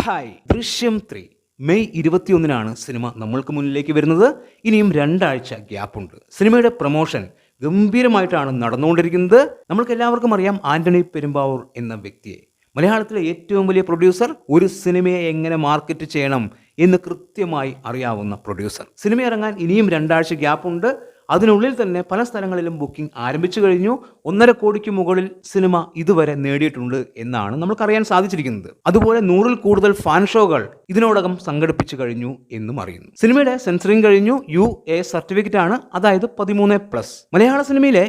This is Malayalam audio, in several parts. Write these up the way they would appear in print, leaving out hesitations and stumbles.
ഹായ് ദൃശ്യം 3 മെയ് 21 സിനിമ നമ്മൾക്ക് മുന്നിലേക്ക് വരുന്നത്. ഇനിയും 2 ആഴ്ച ഗ്യാപ്പുണ്ട്. സിനിമയുടെ പ്രൊമോഷൻ ഗംഭീരമായിട്ടാണ് നടന്നുകൊണ്ടിരിക്കുന്നത്. നമ്മൾക്ക് എല്ലാവർക്കും അറിയാം ആന്റണി പെരുമ്പാവൂർ എന്ന വ്യക്തിയെ. മലയാളത്തിലെ ഏറ്റവും വലിയ പ്രൊഡ്യൂസർ, ഒരു സിനിമയെ എങ്ങനെ മാർക്കറ്റ് ചെയ്യണം എന്ന് കൃത്യമായി അറിയാവുന്ന പ്രൊഡ്യൂസർ. സിനിമ ഇറങ്ങാൻ ഇനിയും 2 ആഴ്ച ഗ്യാപ്പുണ്ട്. അതിനുള്ളിൽ തന്നെ പല സ്ഥലങ്ങളിലും ബുക്കിംഗ് ആരംഭിച്ചു കഴിഞ്ഞു. 1.5 കോടിക്ക് മുകളിൽ സിനിമ ഇതുവരെ നേടിയിട്ടുണ്ട് എന്നാണ് നമുക്കറിയാൻ സാധിച്ചിരിക്കുന്നത്. അതുപോലെ 100-ൽ കൂടുതൽ ഫാൻ ഷോകൾ ഇതിനോടകം സംഘടിപ്പിച്ചു കഴിഞ്ഞു എന്നും അറിയുന്നു. സിനിമയുടെ സെൻസറിംഗ് കഴിഞ്ഞു. UA സർട്ടിഫിക്കറ്റ് ആണ്, അതായത് 13+. മലയാള സിനിമയിലെ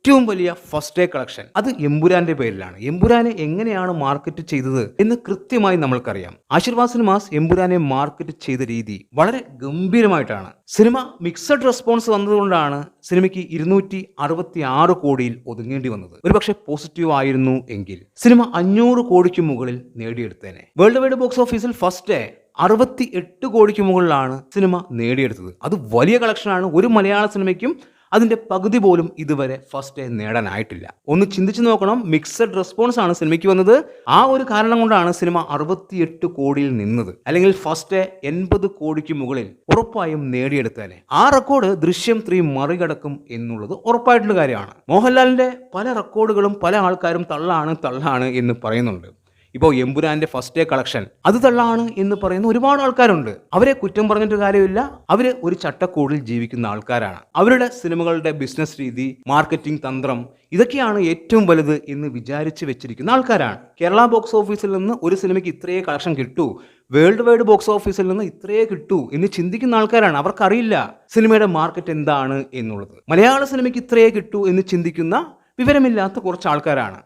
ഏറ്റവും വലിയ ഫസ്റ്റ് ഡേ കളക്ഷൻ അത് എമ്പുരാന്റെ പേരിലാണ്. എമ്പുരാനെ എങ്ങനെയാണ് മാർക്കറ്റ് ചെയ്തത് എന്ന് കൃത്യമായി നമ്മൾക്കറിയാം. ആശീർവാദ് സിനിമാസ് എമ്പുരാനെ മാർക്കറ്റ് ചെയ്ത രീതി വളരെ ഗംഭീരമായിട്ടാണ്. സിനിമ മിക്സഡ് റെസ്പോൺസ് വന്നതുകൊണ്ടാണ് സിനിമയ്ക്ക് 266 കോടിയിൽ ഒതുങ്ങേണ്ടി വന്നത്. ഒരുപക്ഷെ പോസിറ്റീവ് ആയിരുന്നു എങ്കിൽ സിനിമ 500 കോടിക്ക് മുകളിൽ നേടിയെടുത്തേനെ. വേൾഡ് വൈഡ് ബോക്സ് ഓഫീസിൽ ഫസ്റ്റ് ഡേ 68 കോടിക്ക് മുകളിലാണ് സിനിമ നേടിയെടുത്തത്. അത് വലിയ കളക്ഷനാണ്. ഒരു മലയാള സിനിമയ്ക്കും അതിന്റെ പകുതി പോലും ഇതുവരെ ഫസ്റ്റ് ഡേ നേടാനായിട്ടില്ല. ഒന്ന് ചിന്തിച്ചു നോക്കണം. മിക്സഡ് റെസ്പോൺസ് ആണ് സിനിമയ്ക്ക് വന്നത്. ആ ഒരു കാരണം കൊണ്ടാണ് സിനിമ 68 കോടിയിൽ നിന്നത്. അല്ലെങ്കിൽ ഫസ്റ്റ് ഡേ 80 കോടിക്ക് മുകളിൽ ഉറപ്പായും നേടിയെടുത്തേനെ. ആ റെക്കോർഡ് ദൃശ്യം 3 മറികടക്കും എന്നുള്ളത് ഉറപ്പായിട്ടുള്ള കാര്യമാണ്. മോഹൻലാലിന്റെ പല റെക്കോർഡുകളും പല ആൾക്കാരും തള്ളാണ് എന്ന് പറയുന്നുണ്ട്. ഇപ്പോൾ എമ്പുരാന്റെ ഫസ്റ്റ് ഡേ കളക്ഷൻ അത് തള്ളാണ് എന്ന് പറയുന്ന ഒരുപാട് ആൾക്കാരുണ്ട്. അവരെ കുറ്റം പറഞ്ഞിട്ട് കാര്യമില്ല. അവര് ഒരു ചട്ടക്കൂടിൽ ജീവിക്കുന്ന ആൾക്കാരാണ്. അവരുടെ സിനിമകളുടെ ബിസിനസ് രീതി, മാർക്കറ്റിംഗ് തന്ത്രം, ഇതൊക്കെയാണ് ഏറ്റവും വലുത് എന്ന് വിചാരിച്ച് വെച്ചിരിക്കുന്ന ആൾക്കാരാണ്. കേരള ബോക്സ് ഓഫീസിൽ നിന്ന് ഒരു സിനിമയ്ക്ക് ഇത്രയേ കളക്ഷൻ കിട്ടൂ, വേൾഡ് വൈഡ് ബോക്സ് ഓഫീസിൽ നിന്ന് ഇത്രയേ കിട്ടൂ എന്ന് ചിന്തിക്കുന്ന ആൾക്കാരാണ്. അവർക്കറിയില്ല സിനിമയുടെ മാർക്കറ്റ് എന്താണ് എന്നുള്ളത്. മലയാള സിനിമയ്ക്ക് ഇത്രയേ കിട്ടൂ എന്ന് ചിന്തിക്കുന്ന വിവരമില്ലാത്ത കുറച്ച് ആൾക്കാരാണ്.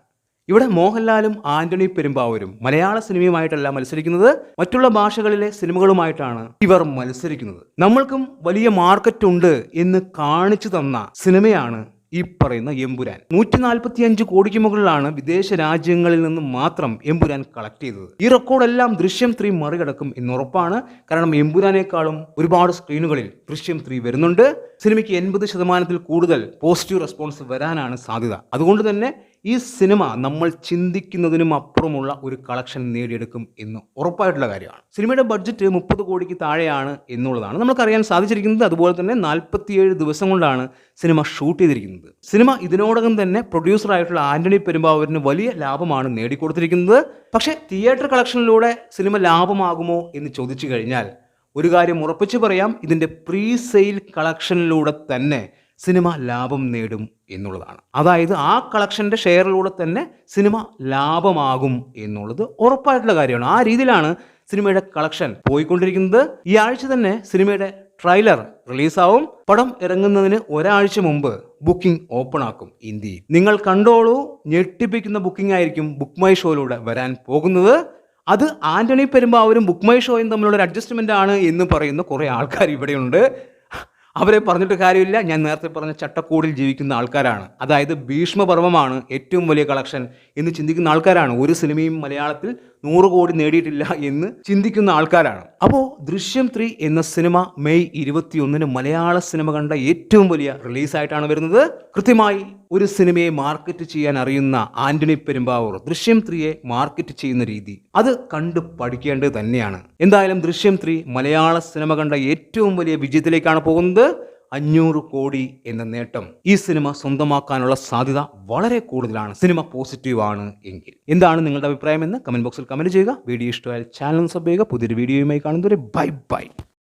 ഇവിടെ മോഹൻലാലും ആന്റണി പെരുമ്പാവൂരും മലയാള സിനിമയുമായിട്ടല്ല മത്സരിക്കുന്നത്, മറ്റുള്ള ഭാഷകളിലെ സിനിമകളുമായിട്ടാണ് ഇവർ മത്സരിക്കുന്നത്. നമ്മൾക്കും വലിയ മാർക്കറ്റ് ഉണ്ട് എന്ന് കാണിച്ചു തന്ന സിനിമയാണ് ഈ പറയുന്ന എമ്പുരാൻ. 145 കോടിക്ക് മുകളിലാണ് വിദേശ രാജ്യങ്ങളിൽ നിന്ന് മാത്രം എമ്പുരാൻ കളക്ട് ചെയ്തത്. ഈ റെക്കോർഡെല്ലാം ദൃശ്യം 3 മറികടക്കും എന്നുറപ്പാണ്. കാരണം എമ്പുരാനേക്കാളും ഒരുപാട് സ്ക്രീനുകളിൽ ദൃശ്യം 3 വരുന്നുണ്ട്. സിനിമയ്ക്ക് 80% കൂടുതൽ പോസിറ്റീവ് റെസ്പോൺസ് വരാനാണ് സാധ്യത. അതുകൊണ്ട് തന്നെ ഈ സിനിമ നമ്മൾ ചിന്തിക്കുന്നതിനും അപ്പുറമുള്ള ഒരു കളക്ഷൻ നേടിയെടുക്കും എന്ന് ഉറപ്പായിട്ടുള്ള കാര്യമാണ്. സിനിമയുടെ ബഡ്ജറ്റ് 30 കോടിക്ക് താഴെയാണ് എന്നുള്ളതാണ് നമുക്കറിയാൻ സാധിച്ചിരിക്കുന്നത്. അതുപോലെ തന്നെ 47 ദിവസം കൊണ്ടാണ് സിനിമ ഷൂട്ട് ചെയ്തിരിക്കുന്നത്. സിനിമ ഇതിനോടകം തന്നെ പ്രൊഡ്യൂസറായിട്ടുള്ള ആന്റണി പെരുമ്പാവൂരിന് വലിയ ലാഭമാണ് നേടിക്കൊടുത്തിരിക്കുന്നത്. പക്ഷേ തിയേറ്റർ കളക്ഷനിലൂടെ സിനിമ ലാഭമാകുമോ എന്ന് ചോദിച്ചു കഴിഞ്ഞാൽ ഒരു കാര്യം ഉറപ്പിച്ച് പറയാം, ഇതിൻ്റെ പ്രീ സെയിൽ കളക്ഷനിലൂടെ തന്നെ സിനിമ ലാഭം നേടും എന്നുള്ളതാണ്. അതായത് ആ കളക്ഷൻ്റെ ഷെയറിലൂടെ തന്നെ സിനിമ ലാഭമാകും എന്നുള്ളത് ഉറപ്പായിട്ടുള്ള കാര്യമാണ്. ആ രീതിയിലാണ് സിനിമയുടെ കളക്ഷൻ പോയിക്കൊണ്ടിരിക്കുന്നത്. ഈ ആഴ്ച തന്നെ സിനിമയുടെ ട്രെയിലർ റിലീസാവും. പടം ഇറങ്ങുന്നതിന് ഒരാഴ്ച മുമ്പ് ബുക്കിംഗ് ഓപ്പൺ ആക്കും ഇന്ത്യയിൽ. നിങ്ങൾ കണ്ടോളൂ, ഞെട്ടിപ്പിക്കുന്ന ബുക്കിംഗ് ആയിരിക്കും ബുക്ക് മൈ ഷോയിലൂടെ വരാൻ പോകുന്നത്. അത് ആന്റണി പെരുമ്പാവൂരും ബുക്ക് മൈ ഷോയും തമ്മിലുള്ള ഒരു അഡ്ജസ്റ്റ്മെന്റ് ആണ് എന്ന് പറയുന്ന കുറേ ആൾക്കാർ ഇവിടെയുണ്ട്. അവരെ പറഞ്ഞിട്ട് കാര്യമില്ല. ഞാൻ നേരത്തെ പറഞ്ഞ ചട്ടക്കൂടിൽ ജീവിക്കുന്ന ആൾക്കാരാണ്. അതായത് ഭീഷ്മപർവമാണ് ഏറ്റവും വലിയ കളക്ഷൻ എന്ന് ചിന്തിക്കുന്ന ആൾക്കാരാണ്. ഒരു സിനിമയും മലയാളത്തിൽ 100 കോടി നേടിയിട്ടില്ല എന്ന് ചിന്തിക്കുന്ന ആൾക്കാരാണ്. അപ്പോൾ ദൃശ്യം 3 എന്ന സിനിമ മെയ് 21 മലയാള സിനിമ കണ്ട ഏറ്റവും വലിയ റിലീസായിട്ടാണ് വരുന്നത്. കൃത്യമായി ഒരു സിനിമയെ മാർക്കറ്റ് ചെയ്യാൻ അറിയുന്ന ആന്റണി പെരുമ്പാവൂർ ദൃശ്യം 3യെ മാർക്കറ്റ് ചെയ്യുന്ന രീതി അത് കണ്ടു പഠിക്കേണ്ടത് തന്നെയാണ്. എന്തായാലും ദൃശ്യം 3 മലയാള സിനിമ കണ്ട ഏറ്റവും വലിയ വിജയത്തിലേക്കാണ് പോകുന്നത്. 500 കോടി എന്ന നേട്ടം ഈ സിനിമ സ്വന്തമാക്കാനുള്ള സാധ്യത വളരെ കൂടുതലാണ്. സിനിമ പോസിറ്റീവ് ആണ് എങ്കിൽ. എന്താണ് നിങ്ങളുടെ അഭിപ്രായം എന്ന് കമന്റ് ബോക്സിൽ കമന്റ് ചെയ്യുക. വീഡിയോ ഇഷ്ടമായാൽ ചാനൽ സബ് ചെയ്യുക. പുതിയൊരു വീഡിയോയുമായി കാണുന്നവരെ ബൈ ബൈ.